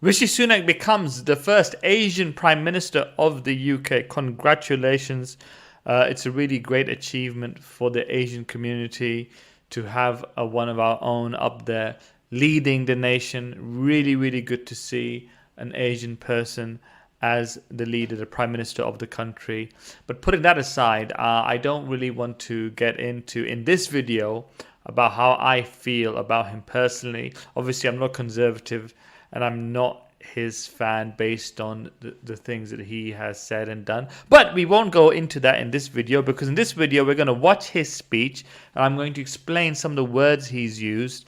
Rishi Sunak becomes the first Asian Prime Minister of the UK. Congratulations. It's a really great achievement for the Asian community to have one of our own up there leading the nation. Really, really good to see an Asian person as the leader, the Prime Minister of the country. But putting that aside, I don't really want to get into in this video about how I feel about him personally. Obviously, I'm not conservative and I'm not his fan based on the things that he has said and done. But we won't go into that in this video, because in this video we're going to watch his speech and I'm going to explain some of the words he's used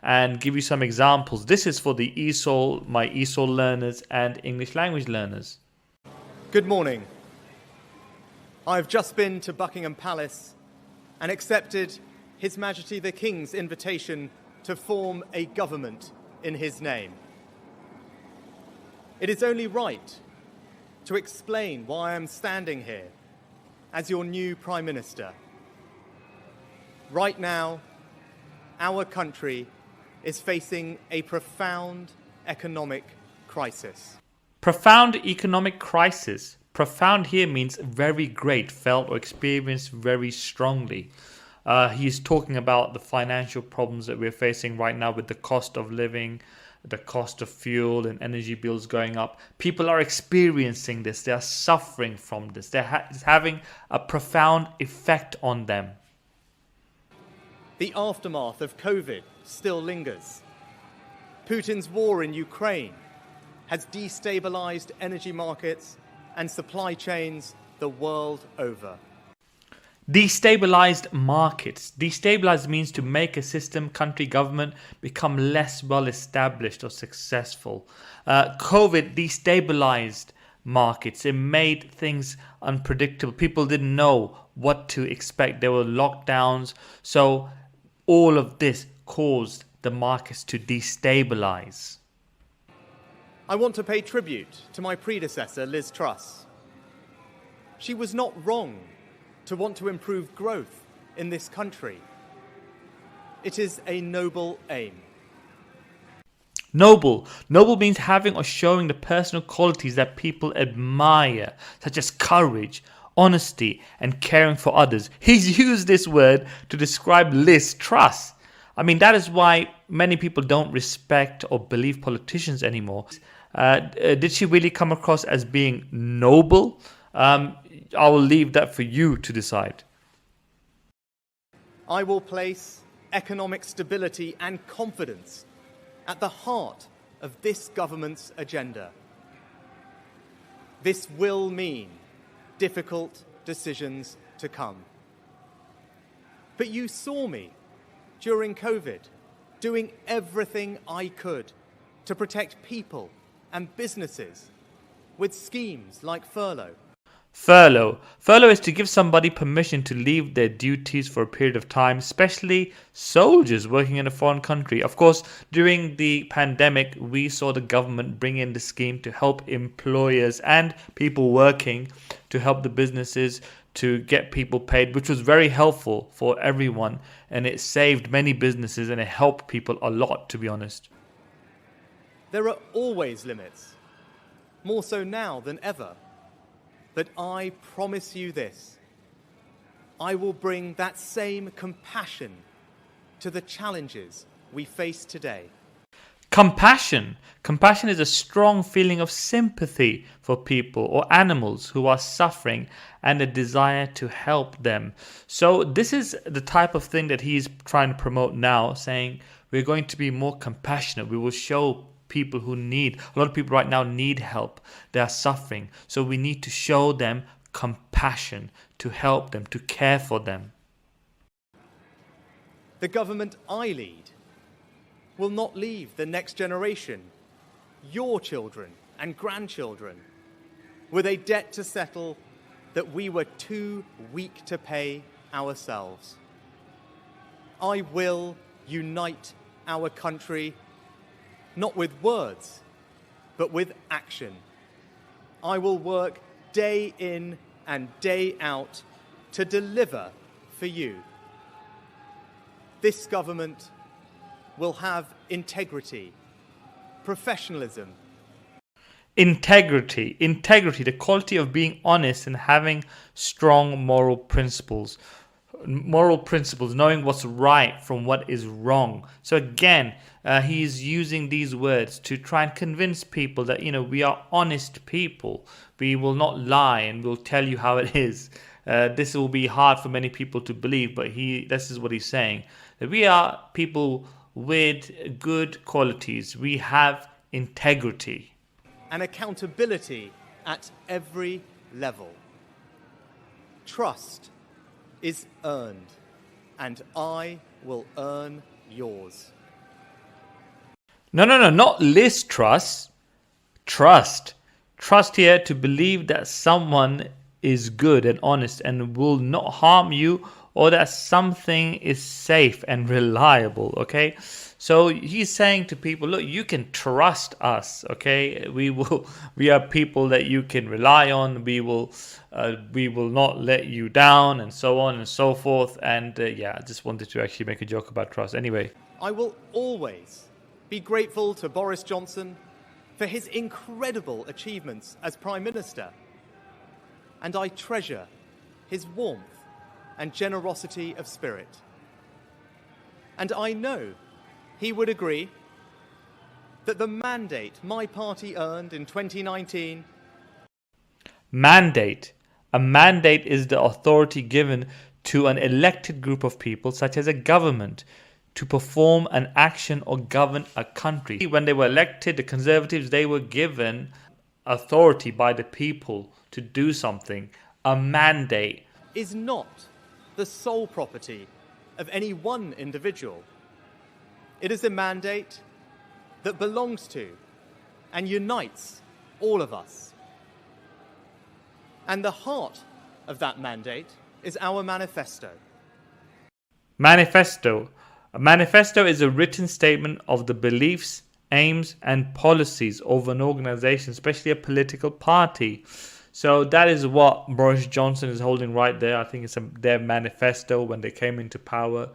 and give you some examples. This is for the ESOL, my ESOL learners and English language learners. Good morning. I've just been to Buckingham Palace and accepted His Majesty the King's invitation to form a government in his name. It is only right to explain why I am standing here as your new Prime Minister. Right now, our country is facing a profound economic crisis. Profound economic crisis. Profound here means very great, felt or experienced very strongly. He's talking about the financial problems that we're facing right now with the cost of living, the cost of fuel and energy bills going up. People are experiencing this. They are suffering from this. It's having a profound effect on them. The aftermath of COVID still lingers. Putin's war in Ukraine has destabilized energy markets and supply chains the world over. Destabilized markets. Destabilized means to make a system, country, government become less well established or successful. COVID destabilized markets. It made things unpredictable. People didn't know what to expect. There were lockdowns. So all of this caused the markets to destabilize. I want to pay tribute to my predecessor, Liz Truss. She was not wrong to want to improve growth in this country. It is a noble aim. Noble. Noble means having or showing the personal qualities that people admire, such as courage, honesty, and caring for others. He's used this word to describe Liz Truss. I mean, that is why many people don't respect or believe politicians anymore. Did she really come across as being noble? I will leave that for you to decide. I will place economic stability and confidence at the heart of this government's agenda. This will mean difficult decisions to come. But you saw me during COVID doing everything I could to protect people and businesses with schemes like furlough. Furlough. Furlough is to give somebody permission to leave their duties for a period of time, especially soldiers working in a foreign country. Of course, during the pandemic, we saw the government bring in the scheme to help employers and people working, to help the businesses to get people paid, which was very helpful for everyone. And it saved many businesses and it helped people a lot, to be honest. There are always limits, more so now than ever. But I promise you this, I will bring that same compassion to the challenges we face today. Compassion. Compassion is a strong feeling of sympathy for people or animals who are suffering and a desire to help them. So this is the type of thing that he's trying to promote now, saying we're going to be more compassionate. We will show people who need, a lot of people right now need help. They are suffering. So we need to show them compassion, to help them, to care for them. The government I lead will not leave the next generation, your children and grandchildren, with a debt to settle that we were too weak to pay ourselves. I will unite our country, not with words, but with action. I will work day in and day out to deliver for you. This government will have integrity, professionalism, Integrity, the quality of being honest and having strong moral principles. Moral principles, knowing what's right from what is wrong. So again, he's using these words to try and convince people that, we are honest people. We will not lie and we'll tell you how it is. This will be hard for many people to believe, but this is what he's saying. That we are people with good qualities. We have integrity. And accountability at every level. Trust is earned, and I will earn yours. No, not list trust. Trust. Trust here to believe that someone is good and honest and will not harm you, or that something is safe and reliable, okay? So he's saying to people, look, you can trust us, okay? We are people that you can rely on. We will not let you down, and so on and so forth. And I just wanted to actually make a joke about trust. Anyway, I will always be grateful to Boris Johnson for his incredible achievements as Prime Minister. And I treasure his warmth and generosity of spirit. And I know he would agree that the mandate my party earned in 2019... Mandate. A mandate is the authority given to an elected group of people, such as a government, to perform an action or govern a country. When they were elected, the Conservatives, they were given authority by the people to do something. A mandate is not the sole property of any one individual. It is a mandate that belongs to and unites all of us. And the heart of that mandate is our manifesto. Manifesto. A manifesto is a written statement of the beliefs, aims, and policies of an organization, especially a political party. So that is what Boris Johnson is holding right there. I think it's their manifesto when they came into power.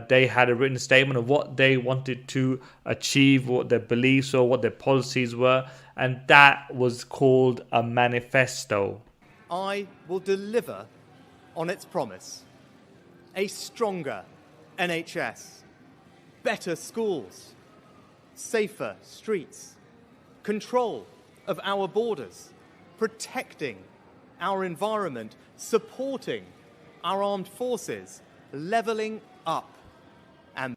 They had a written statement of what they wanted to achieve, what their beliefs or what their policies were, and that was called a manifesto. I will deliver on its promise. A stronger NHS, better schools, safer streets, control of our borders, protecting our environment, supporting our armed forces, levelling up. And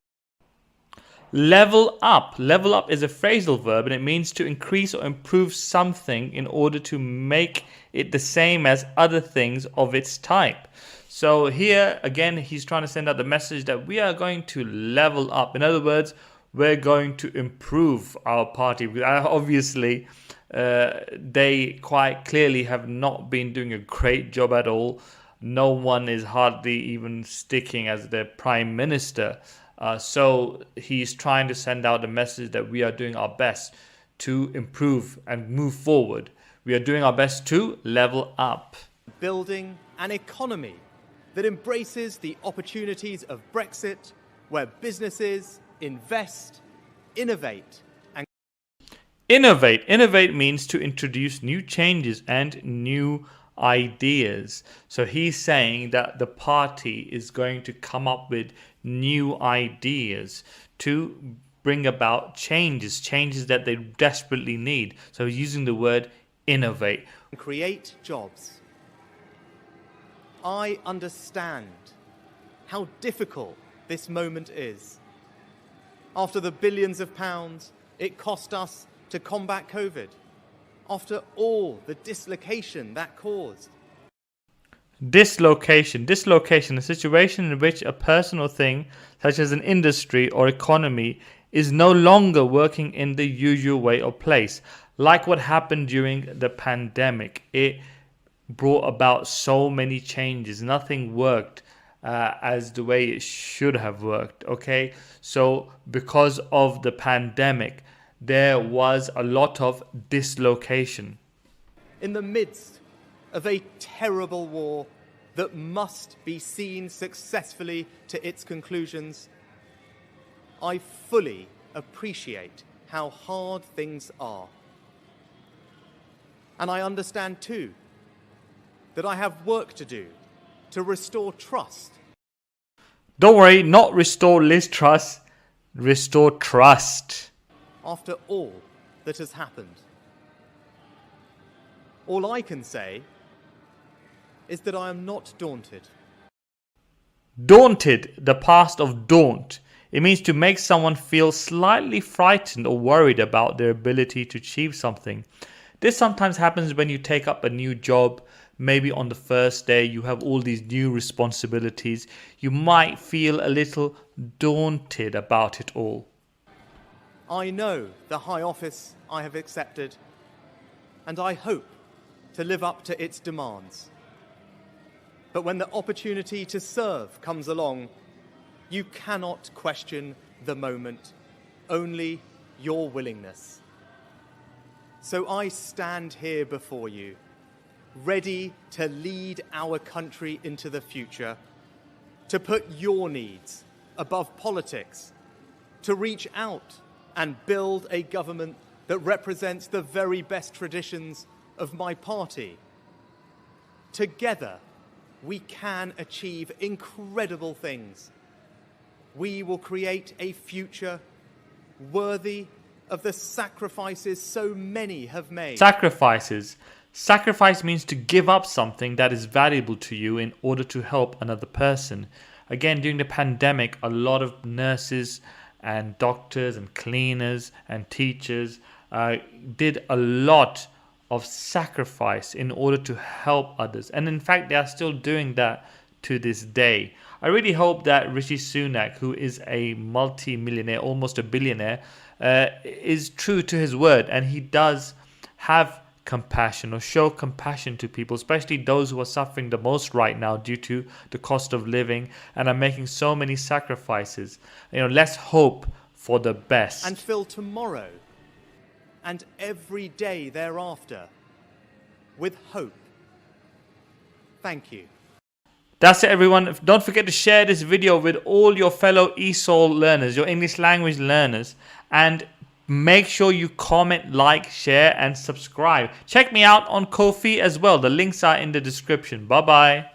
level up. Level up is a phrasal verb and it means to increase or improve something in order to make it the same as other things of its type. So here again, he's trying to send out the message that we are going to level up. In other words, we're going to improve our party. Obviously, they quite clearly have not been doing a great job at all. No one is hardly even sticking as their prime minister. So he's trying to send out a message that we are doing our best to improve and move forward. We are doing our best to level up. Building an economy that embraces the opportunities of Brexit, where businesses invest, innovate, and... Innovate. Innovate means to introduce new changes and new ideas. So he's saying that the party is going to come up with new ideas to bring about changes that they desperately need. So he's using the word innovate. Create jobs. I understand how difficult this moment is. After the billions of pounds it cost us to combat COVID, after all the dislocation that caused. Dislocation, a situation in which a person or thing, such as an industry or economy, is no longer working in the usual way or place. Like what happened during the pandemic. It brought about so many changes. Nothing worked as the way it should have worked, okay? So because of the pandemic, there was a lot of dislocation. In the midst of a terrible war that must be seen successfully to its conclusions, I fully appreciate how hard things are. And I understand too that I have work to do to restore trust. Don't worry, not restore Liz Truss, restore trust. After all that has happened. All I can say is that I am not daunted. Daunted, the past of daunt. It means to make someone feel slightly frightened or worried about their ability to achieve something. This sometimes happens when you take up a new job. Maybe on the first day you have all these new responsibilities. You might feel a little daunted about it all. I know the high office I have accepted, and I hope to live up to its demands. But when the opportunity to serve comes along, you cannot question the moment, only your willingness. So I stand here before you, ready to lead our country into the future, to put your needs above politics, to reach out and build a government that represents the very best traditions of my party. Together, we can achieve incredible things. We will create a future worthy of the sacrifices so many have made. Sacrifices. Sacrifice means to give up something that is valuable to you in order to help another person. Again, during the pandemic, a lot of nurses and doctors and cleaners and teachers did a lot of sacrifice in order to help others. And in fact, they are still doing that to this day. I really hope that Rishi Sunak, who is a multi-millionaire, almost a billionaire, is true to his word, and he does have compassion or show compassion to people, especially those who are suffering the most right now due to the cost of living and are making so many sacrifices. Let's hope for the best. And fill tomorrow and every day thereafter with hope. Thank you. That's it, everyone. Don't forget to share this video with all your fellow ESOL learners, your English language learners, and make sure you comment, like, share, and subscribe. Check me out on Ko-fi as well. The links are in the description. Bye-bye.